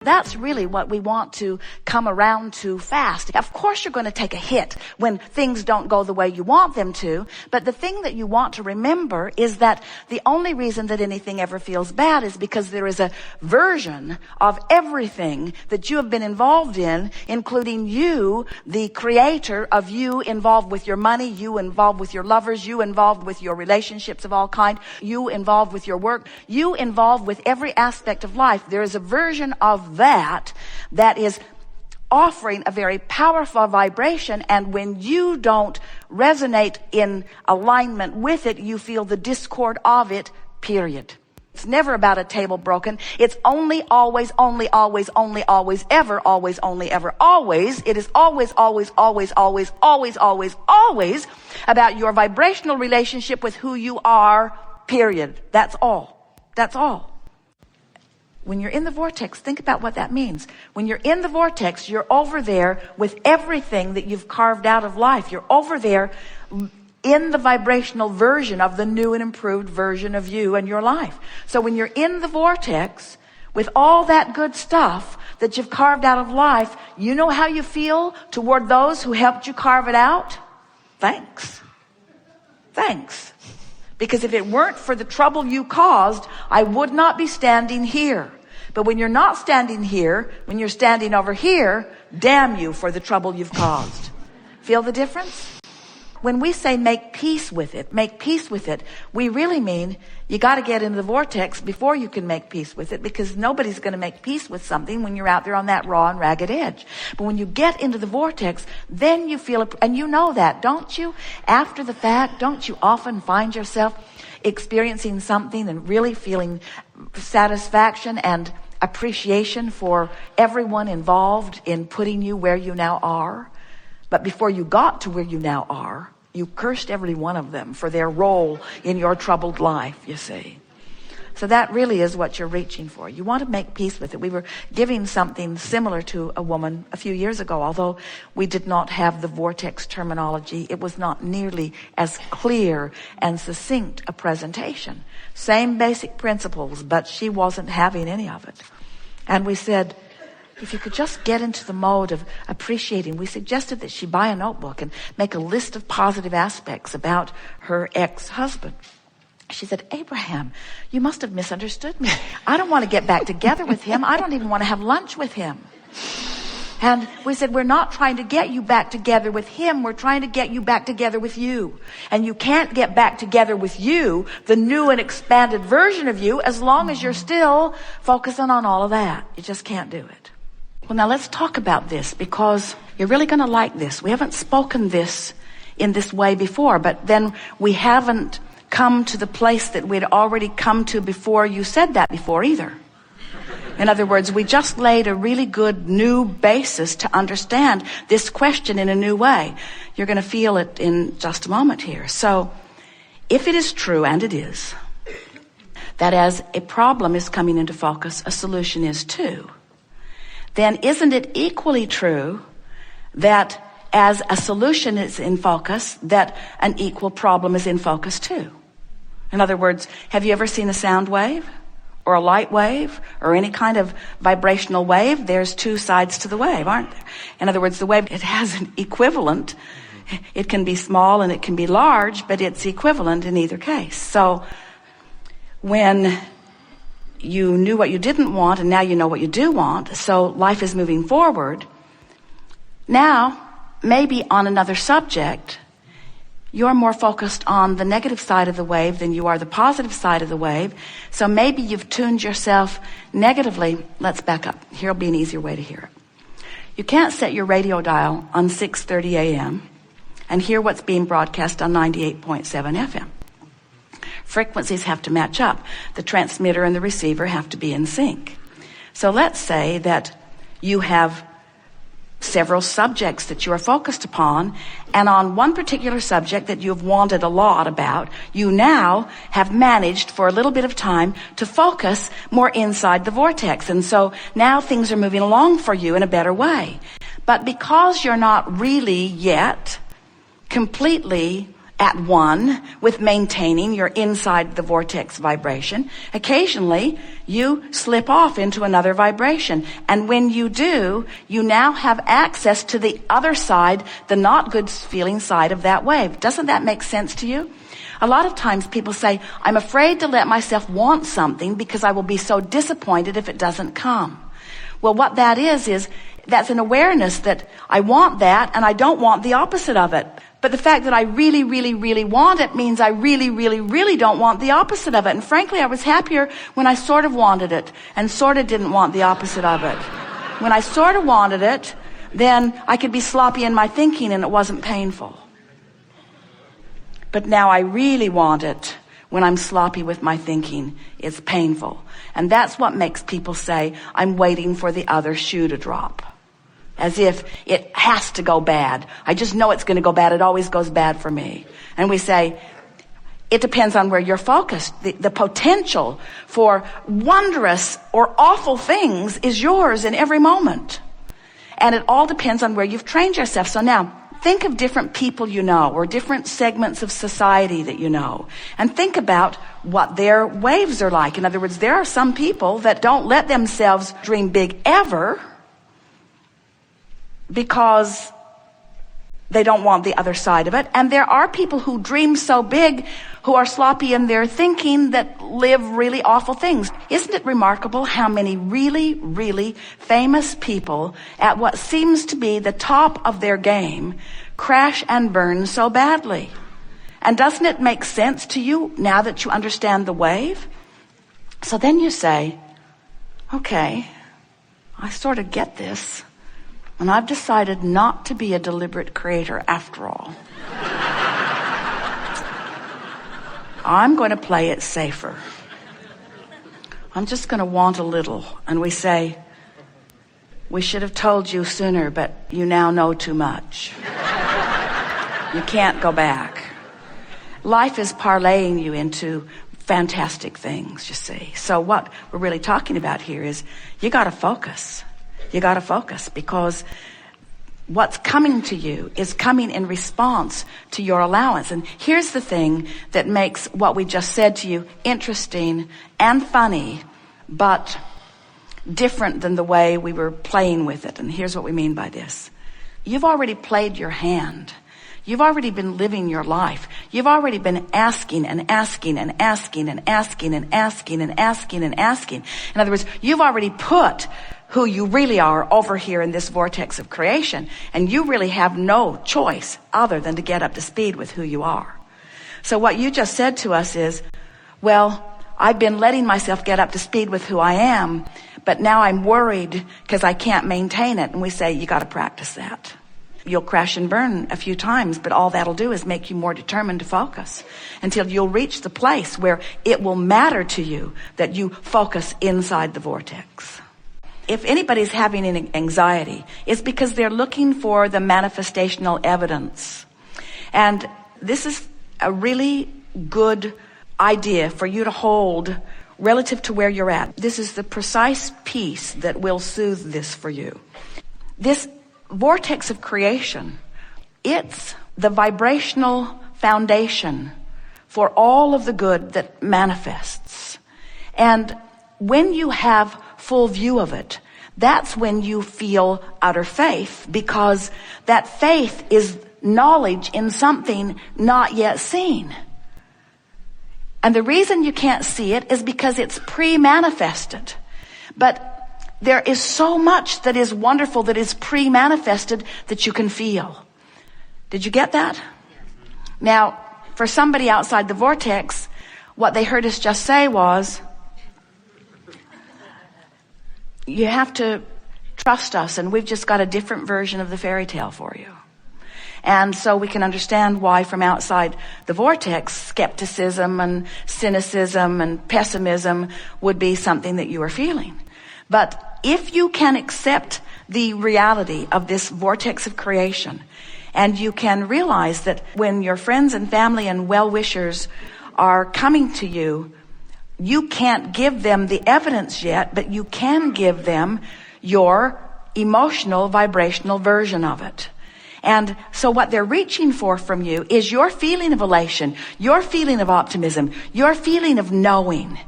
That's really what we want to come around to fast. Of course you're going to take a hit when things don't go the way you want them to, but the thing that you want to remember is that the only reason that anything ever feels bad is because there is a version of everything that you have been involved in, including you, the creator of you, involved with your money, you involved with your lovers, you involved with your relationships of all kind, you involved with your work, you involved with every aspect of life. There is a version of that is offering a very powerful vibration, and when you don't resonate in alignment with it, you feel the discord of it, period. It's never about a table broken. It's only, always, only, always, only, always, ever, always, only, ever, always. It is always, always, always, always, always, always, always about your vibrational relationship with who you are, period. That's all. That's all. When you're in the vortex, think about what that means. When you're in the vortex, you're over there with everything that you've carved out of life. You're over there in the vibrational version of the new and improved version of you and your life. So when you're in the vortex with all that good stuff that you've carved out of life, you know how you feel toward those who helped you carve it out? Thanks. Thanks. Because if it weren't for the trouble you caused, I would not be standing here. But when you're not standing here, when you're standing over here, damn you for the trouble you've caused. Feel the difference? When we say make peace with it, we really mean you got to get into the vortex before you can make peace with it, because nobody's going to make peace with something when you're out there on that raw and ragged edge. But when you get into the vortex, then you feel it, and you know that, don't you? After the fact, don't you often find yourself experiencing something and really feeling satisfaction and appreciation for everyone involved in putting you where you now are? But before you got to where you now are, you cursed every one of them for their role in your troubled life, you see. So that really is what you're reaching for. You want to make peace with it. We were giving something similar to a woman a few years ago, although we did not have the vortex terminology. It was not nearly as clear and succinct a presentation. Same basic principles, but she wasn't having any of it. And we said, if you could just get into the mode of appreciating, we suggested that she buy a notebook and make a list of positive aspects about her ex-husband. She said, Abraham, you must have misunderstood me. I don't want to get back together with him. I don't even want to have lunch with him. And we said, we're not trying to get you back together with him. We're trying to get you back together with you. And you can't get back together with you, the new and expanded version of you, as long as you're still focusing on all of that. You just can't do it. Well, now let's talk about this, because you're really going to like this. We haven't spoken this in this way before, but then we haven't come to the place that we'd already come to before you said that before either. In other words, we just laid a really good new basis to understand this question in a new way. You're going to feel it in just a moment here. So, if it is true, and it is, that as a problem is coming into focus, a solution is too, then isn't it equally true that as a solution is in focus, that an equal problem is in focus too? In other words, have you ever seen a sound wave or a light wave or any kind of vibrational wave? There's two sides to the wave, aren't there? In other words, the wave, it has an equivalent. It can be small and it can be large, but it's equivalent in either case. So when you knew what you didn't want, and now you know what you do want, so life is moving forward. Now, maybe on another subject, you're more focused on the negative side of the wave than you are the positive side of the wave. So maybe you've tuned yourself negatively. Let's back up. Here'll be an easier way to hear it. You can't set your radio dial on 6:30 a.m. and hear what's being broadcast on 98.7 FM. Frequencies have to match up. The transmitter and the receiver have to be in sync. So let's say that you have several subjects that you are focused upon, and on one particular subject that you've wanted a lot about, you now have managed for a little bit of time to focus more inside the vortex. And so now things are moving along for you in a better way. But because you're not really yet completely at one with maintaining your inside the vortex vibration. Occasionally, you slip off into another vibration. And when you do, you now have access to the other side, the not good feeling side of that wave. Doesn't that make sense to you? A lot of times people say, I'm afraid to let myself want something because I will be so disappointed if it doesn't come. Well, what that is that's an awareness that I want that and I don't want the opposite of it. But the fact that I really, really, really want it means I really, really, really don't want the opposite of it. And frankly, I was happier when I sort of wanted it and sort of didn't want the opposite of it. When I sort of wanted it, then I could be sloppy in my thinking and it wasn't painful. But now I really want it. When I'm sloppy with my thinking, it's painful. And that's what makes people say, I'm waiting for the other shoe to drop. As if it has to go bad. I just know it's going to go bad. It always goes bad for me. And we say, it depends on where you're focused. The potential for wondrous or awful things is yours in every moment. And it all depends on where you've trained yourself. So now, think of different people you know, or different segments of society that you know, and think about what their waves are like. In other words, there are some people that don't let themselves dream big ever because they don't want the other side of it. And there are people who dream so big, who are sloppy in their thinking, that live really awful things. Isn't it remarkable how many really, really famous people at what seems to be the top of their game crash and burn so badly? And doesn't it make sense to you now that you understand the wave? So then you say, okay, I sort of get this. And I've decided not to be a deliberate creator after all. I'm going to play it safer. I'm just going to want a little. And we say, we should have told you sooner, but you now know too much. You can't go back. Life is parlaying you into fantastic things, you see. So what we're really talking about here is you got to focus. You got to focus, because what's coming to you is coming in response to your allowance. And here's the thing that makes what we just said to you interesting and funny, but different than the way we were playing with it. And here's what we mean by this. You've already played your hand. You've already been living your life. You've already been asking and asking and asking and asking and asking and asking and asking. In other words, you've already put who you really are over here in this vortex of creation, and you really have no choice other than to get up to speed with who you are. So what you just said to us is, well, I've been letting myself get up to speed with who I am, but now I'm worried because I can't maintain it. And we say, you got to practice that. You'll crash and burn a few times, but all that'll do is make you more determined to focus until you'll reach the place where it will matter to you that you focus inside the vortex. If anybody's having an anxiety, it's because they're looking for the manifestational evidence. And this is a really good idea for you to hold relative to where you're at. This is the precise piece that will soothe this for you. This vortex of creation, it's the vibrational foundation for all of the good that manifests. And when you have full view of it, that's when you feel utter faith, because that faith is knowledge in something not yet seen. And the reason you can't see it is because it's pre-manifested. But there is so much that is wonderful that is pre-manifested that you can feel. Did you get that? Now, for somebody outside the vortex, what they heard us just say was, you have to trust us, and we've just got a different version of the fairy tale for you. And so we can understand why from outside the vortex, skepticism and cynicism and pessimism would be something that you are feeling. But if you can accept the reality of this vortex of creation, and you can realize that when your friends and family and well-wishers are coming to you, you can't give them the evidence yet, but you can give them your emotional, vibrational version of it. And so what they're reaching for from you is your feeling of elation, your feeling of optimism, your feeling of knowing.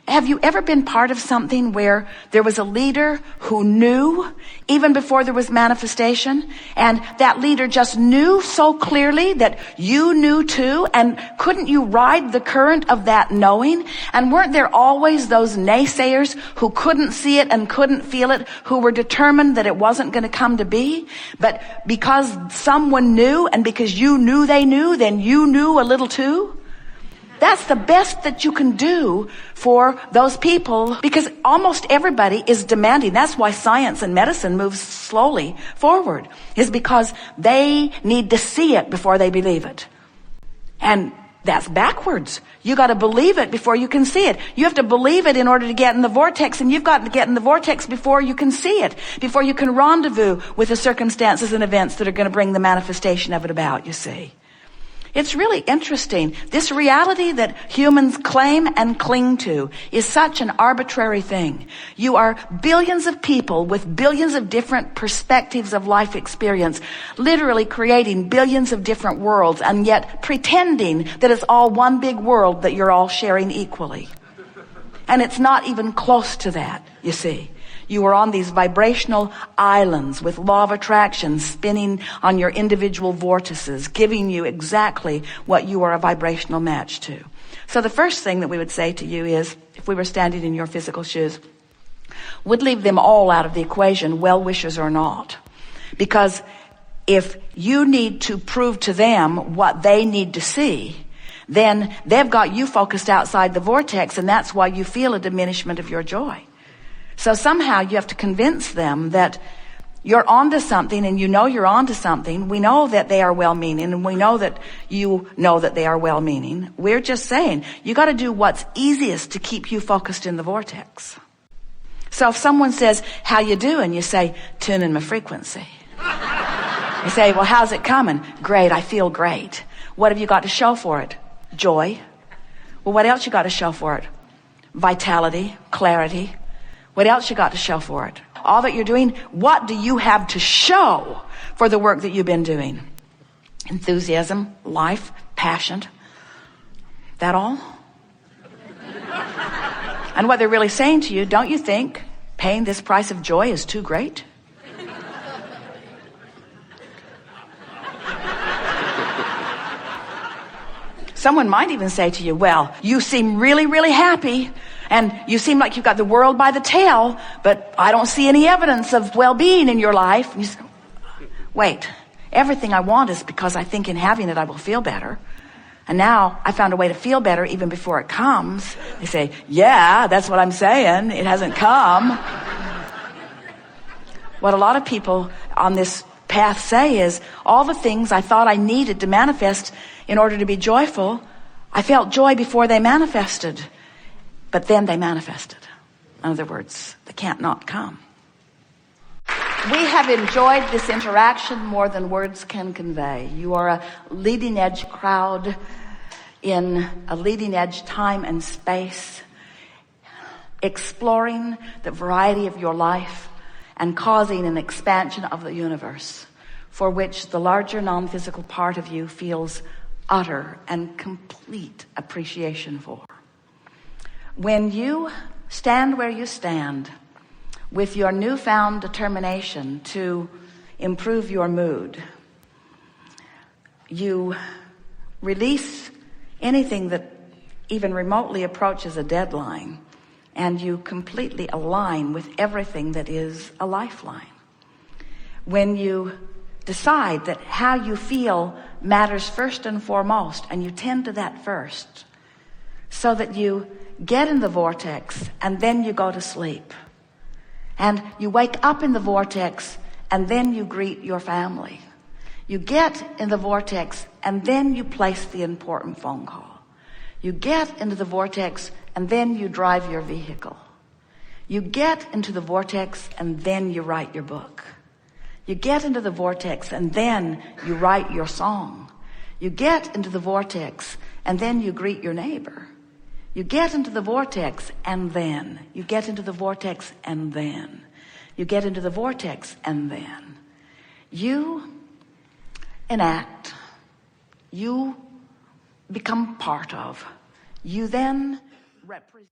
Have you ever been part of something where there was a leader who knew even before there was manifestation, and that leader just knew so clearly that you knew too, and couldn't you ride the current of that knowing? And weren't there always those naysayers who couldn't see it and couldn't feel it, who were determined that it wasn't going to come to be? But because someone knew, and because you knew they knew, then you knew a little too? That's the best that you can do for those people, because almost everybody is demanding. That's why science and medicine moves slowly forward, is because they need to see it before they believe it. And that's backwards. You got to believe it before you can see it. You have to believe it in order to get in the vortex, and you've got to get in the vortex before you can see it, before you can rendezvous with the circumstances and events that are going to bring the manifestation of it about, you see. It's really interesting. This reality that humans claim and cling to is such an arbitrary thing. You are billions of people with billions of different perspectives of life experience, literally creating billions of different worlds, and yet pretending that it's all one big world that you're all sharing equally. And it's not even close to that, you see. You are on these vibrational islands with law of attraction spinning on your individual vortices, giving you exactly what you are a vibrational match to. So the first thing that we would say to you is, if we were standing in your physical shoes, would leave them all out of the equation, well-wishers or not. Because if you need to prove to them what they need to see, then they've got you focused outside the vortex, and that's why you feel a diminishment of your joy. So somehow you have to convince them that you're onto something, and you know you're onto something. We know that they are well-meaning, and we know that you know that they are well-meaning. We're just saying, you got to do what's easiest to keep you focused in the vortex. So if someone says, how you doing? You say, tuning my frequency. You say, well, how's it coming? Great, I feel great. What have you got to show for it? Joy. Well, what else you got to show for it? Vitality, clarity. What else you got to show for it? All that you're doing, what do you have to show for the work that you've been doing? Enthusiasm, life, passion. That all? And what they're really saying to you, don't you think paying this price of joy is too great? Someone might even say to you, well, you seem really, really happy, and you seem like you've got the world by the tail, but I don't see any evidence of well-being in your life. And you say, wait, everything I want is because I think in having it I will feel better. And now I found a way to feel better even before it comes. They say, yeah, that's what I'm saying. It hasn't come. What a lot of people on this path say is, all the things I thought I needed to manifest in order to be joyful, I felt joy before they manifested. But then they manifested. In other words, they can't not come. We have enjoyed this interaction more than words can convey. You are a leading edge crowd in a leading edge time and space, exploring the variety of your life and causing an expansion of the universe, for which the larger non-physical part of you feels utter and complete appreciation for. When you stand where you stand with your newfound determination to improve your mood, you release anything that even remotely approaches a deadline, and you completely align with everything that is a lifeline. When you decide that how you feel matters first and foremost, and you tend to that first, so that you get in the vortex and then you go to sleep, and you wake up in the vortex and then you greet your family. You get in the vortex and then you place the important phone call. You get into the vortex and then you drive your vehicle. You get into the vortex and then you write your book. You get into the vortex and then you write your song. You get into the vortex and then you greet your neighbor. You get into the vortex and then you get into the vortex and then you get into the vortex and then you enact, you become part of, you then represent.